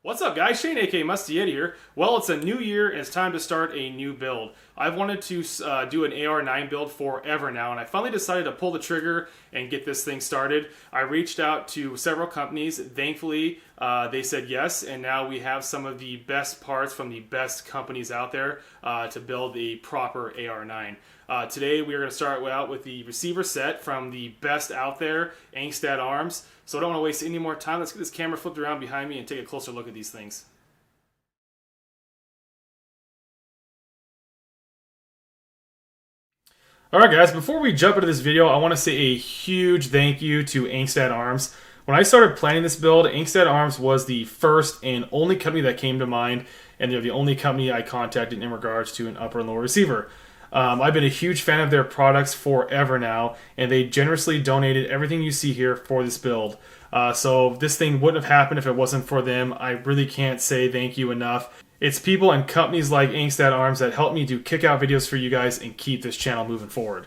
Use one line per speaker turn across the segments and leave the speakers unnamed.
What's up, guys? Shane, aka Musty Yeti here. Well, it's a new year and it's time to start a new build. I've wanted to do an AR9 build forever now, and I finally decided to pull the trigger and get this thing started. I reached out to several companies. Thankfully, they said yes, and now we have some of the best parts from the best companies out there to build a proper AR9. Today, we are going to start out with the receiver set from the best out there, Angstadt Arms. So I don't want to waste any more time. Let's get this camera flipped around behind me and take a closer look at these things. Alright guys, before we jump into this video, I want to say a huge thank you to Angstadt Arms. When I started planning this build, Angstadt Arms was the first and only company that came to mind, and they're the only company I contacted in regards to an upper and lower receiver. I've been a huge fan of their products forever now, and they generously donated everything you see here for this build. So this thing wouldn't have happened if it wasn't for them. I really can't say thank you enough. It's people and companies like Angstadt Arms that help me do kick-out videos for you guys and keep this channel moving forward.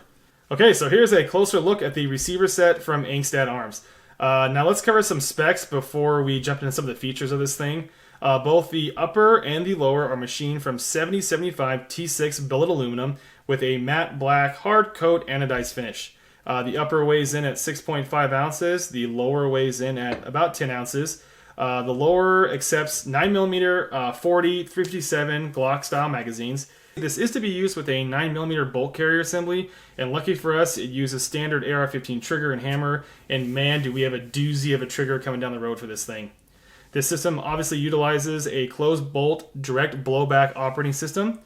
Okay, so here's a closer look at the receiver set from Angstadt Arms. Now let's cover some specs before we jump into some of the features of this thing. Both the upper and the lower are machined from 7075 T6 billet aluminum with a matte black hard coat anodized finish. The upper weighs in at 6.5 ounces, the lower weighs in at about 10 ounces. The lower accepts 9mm 40 357 Glock style magazines. This is to be used with a 9mm bolt carrier assembly, and lucky for us, it uses standard AR-15 trigger and hammer, and man, do we have a doozy of a trigger coming down the road for this thing. This system obviously utilizes a closed bolt direct blowback operating system.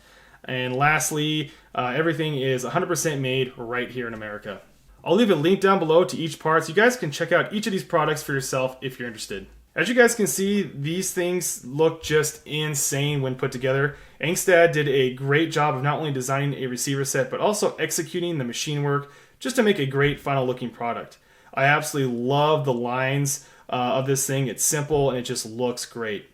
And lastly, everything is 100% made right here in America. I'll leave a link down below to each part so you guys can check out each of these products for yourself if you're interested. As you guys can see, these things look just insane when put together. Angstadt did a great job of not only designing a receiver set, but also executing the machine work just to make a great final looking product. I absolutely love the lines of this thing. It's simple and it just looks great.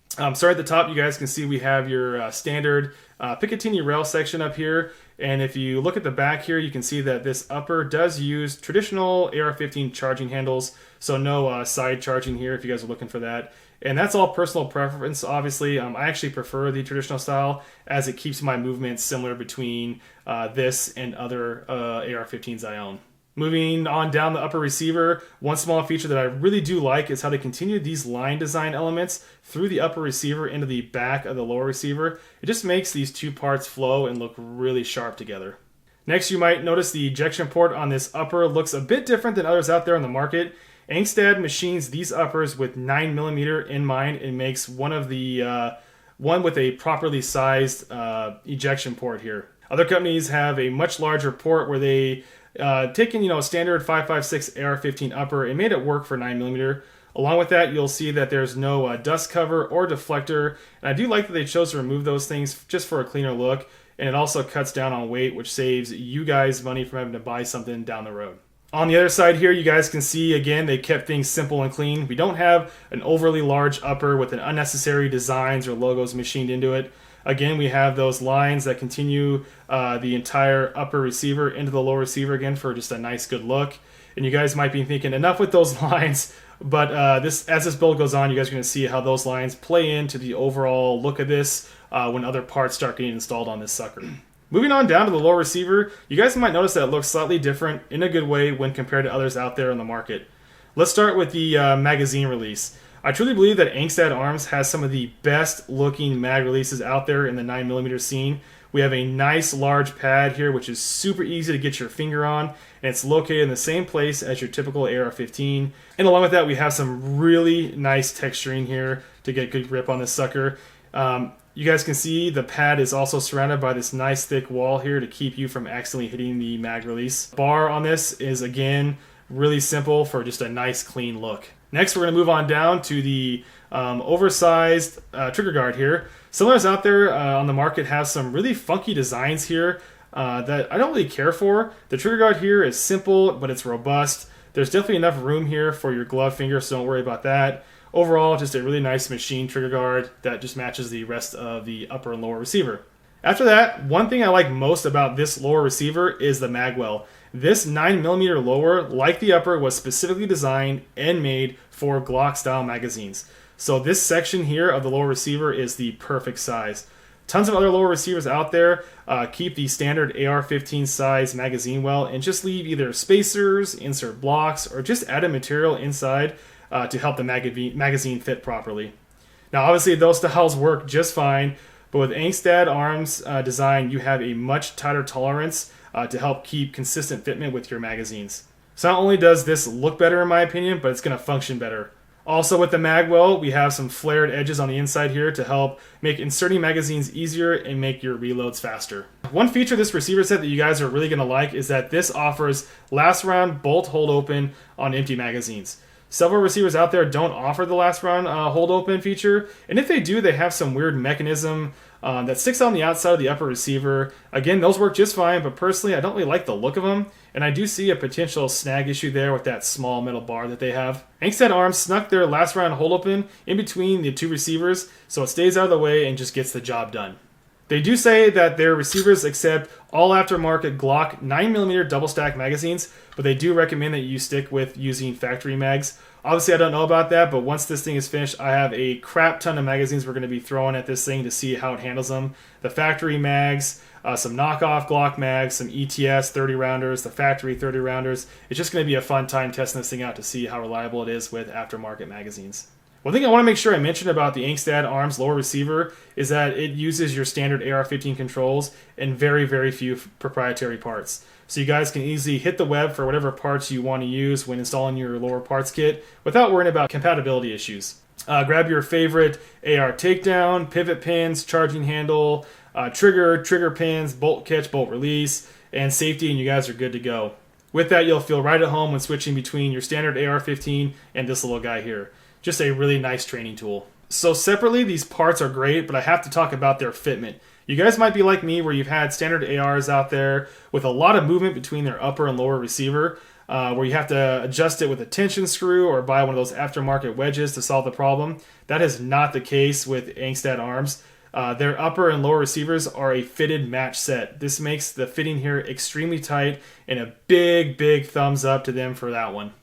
Starting at the top, you guys can see we have your standard Picatinny rail section up here, and if you look at the back here, you can see that this upper does use traditional AR-15 charging handles, so no side charging here if you guys are looking for that. And that's all personal preference, obviously. I actually prefer the traditional style as it keeps my movements similar between this and other AR-15s I own. Moving on down the upper receiver, one small feature that I really do like is how they continue these line design elements through the upper receiver into the back of the lower receiver. It just makes these two parts flow and look really sharp together. Next, you might notice the ejection port on this upper looks a bit different than others out there on the market. Angstadt machines these uppers with 9mm in mind and makes one of the one with a properly sized ejection port here. Other companies have a much larger port where they taken a standard 5.56 AR-15 upper and made it work for 9mm. Along with that, you'll see that there's no dust cover or deflector, and I do like that they chose to remove those things just for a cleaner look, and it also cuts down on weight, which saves you guys money from having to buy something down the road. On the other side here, you guys can see, again, they kept things simple and clean. We don't have an overly large upper with an unnecessary designs or logos machined into it. Again, we have those lines that continue the entire upper receiver into the lower receiver again for just a nice good look. And you guys might be thinking, enough with those lines, but as this build goes on, you guys are going to see how those lines play into the overall look of this when other parts start getting installed on this sucker. Moving on down to the lower receiver, you guys might notice that it looks slightly different in a good way when compared to others out there on the market. Let's start with the magazine release. I truly believe that Angstadt Arms has some of the best looking mag releases out there in the 9mm scene. We have a nice large pad here which is super easy to get your finger on, and it's located in the same place as your typical AR-15. And along with that, we have some really nice texturing here to get good grip on this sucker. You guys can see the pad is also surrounded by this nice thick wall here to keep you from accidentally hitting the mag release. Bar on this is, again, really simple for just a nice clean look. Next, we're going to move on down to the oversized trigger guard here. Some others out there on the market have some really funky designs here that I don't really care for. The trigger guard here is simple, but it's robust. There's definitely enough room here for your glove finger, so don't worry about that. Overall, just a really nice machine trigger guard that just matches the rest of the upper and lower receiver. After that, one thing I like most about this lower receiver is the magwell. This 9mm lower, like the upper, was specifically designed and made for Glock style magazines. So this section here of the lower receiver is the perfect size. Tons of other lower receivers out there keep the standard AR-15 size magazine well and just leave either spacers, insert blocks, or just added material inside to help the magazine fit properly. Now obviously those styles work just fine, but with Angstadt Arms design, you have a much tighter tolerance to help keep consistent fitment with your magazines. So not only does this look better in my opinion, but it's going to function better. Also with the mag well, we have some flared edges on the inside here to help make inserting magazines easier and make your reloads faster. One feature of this receiver set that you guys are really going to like is that this offers last round bolt hold open on empty magazines. Several receivers out there don't offer the last round hold open feature, and if they do, they have some weird mechanism that sticks on the outside of the upper receiver. Again, those work just fine, but personally I don't really like the look of them, and I do see a potential snag issue there with that small metal bar that they have. Angstadt Arms snuck their last round hold open in between the two receivers, so it stays out of the way and just gets the job done. They do say that their receivers accept all aftermarket Glock 9mm double stack magazines, but they do recommend that you stick with using factory mags. Obviously I don't know about that, but once this thing is finished, I have a crap ton of magazines we're going to be throwing at this thing to see how it handles them. The factory mags, some knockoff Glock mags, some ETS 30 rounders, the factory 30 rounders. It's just going to be a fun time testing this thing out to see how reliable it is with aftermarket magazines. One thing I want to make sure I mention about the Angstadt Arms lower receiver is that it uses your standard AR-15 controls and very, very few proprietary parts. So you guys can easily hit the web for whatever parts you want to use when installing your lower parts kit without worrying about compatibility issues. Grab your favorite AR takedown, pivot pins, charging handle, trigger pins, bolt catch, bolt release, and safety, and you guys are good to go. With that, you'll feel right at home when switching between your standard AR-15 and this little guy here. Just a really nice training tool. So separately, these parts are great, but I have to talk about their fitment. You guys might be like me where you've had standard ARs out there with a lot of movement between their upper and lower receiver, where you have to adjust it with a tension screw or buy one of those aftermarket wedges to solve the problem. That is not the case with Angstadt Arms. Their upper and lower receivers are a fitted match set. This makes the fitting here extremely tight, and a big, big thumbs up to them for that one.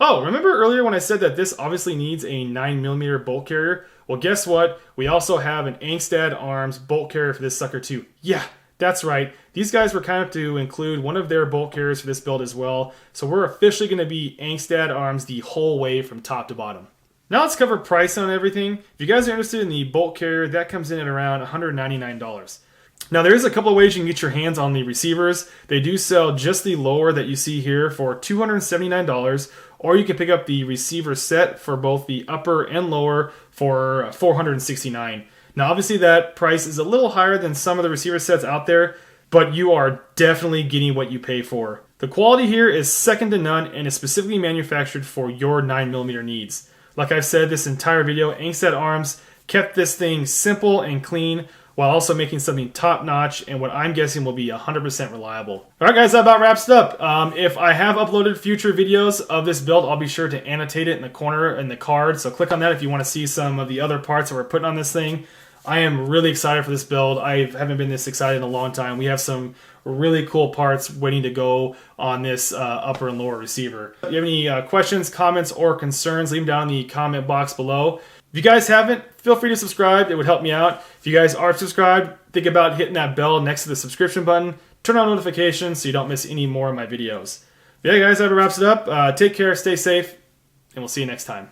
Oh, remember earlier when I said that this obviously needs a 9mm bolt carrier? Well, guess what? We also have an Angstadt Arms bolt carrier for this sucker too. Yeah, that's right. These guys were kind of to include one of their bolt carriers for this build as well. So we're officially going to be Angstadt Arms the whole way from top to bottom. Now let's cover price on everything. If you guys are interested in the bolt carrier, that comes in at around $199. Now there is a couple of ways you can get your hands on the receivers. They do sell just the lower that you see here for $279, or you can pick up the receiver set for both the upper and lower for $469. Now obviously that price is a little higher than some of the receiver sets out there, but you are definitely getting what you pay for. The quality here is second to none and is specifically manufactured for your 9mm needs. Like I've said this entire video, Angstadt Arms kept this thing simple and clean while also making something top-notch and what I'm guessing will be 100% reliable. Alright guys, that about wraps it up. If I have uploaded future videos of this build, I'll be sure to annotate it in the corner in the card, so click on that if you want to see some of the other parts that we're putting on this thing. I am really excited for this build. I haven't been this excited in a long time. We have some really cool parts waiting to go on this upper and lower receiver. If you have any questions, comments, or concerns, leave them down in the comment box below. If you guys haven't, feel free to subscribe. It would help me out. If you guys are subscribed, think about hitting that bell next to the subscription button. Turn on notifications so you don't miss any more of my videos. But yeah, guys, that wraps it up. Take care, stay safe, and we'll see you next time.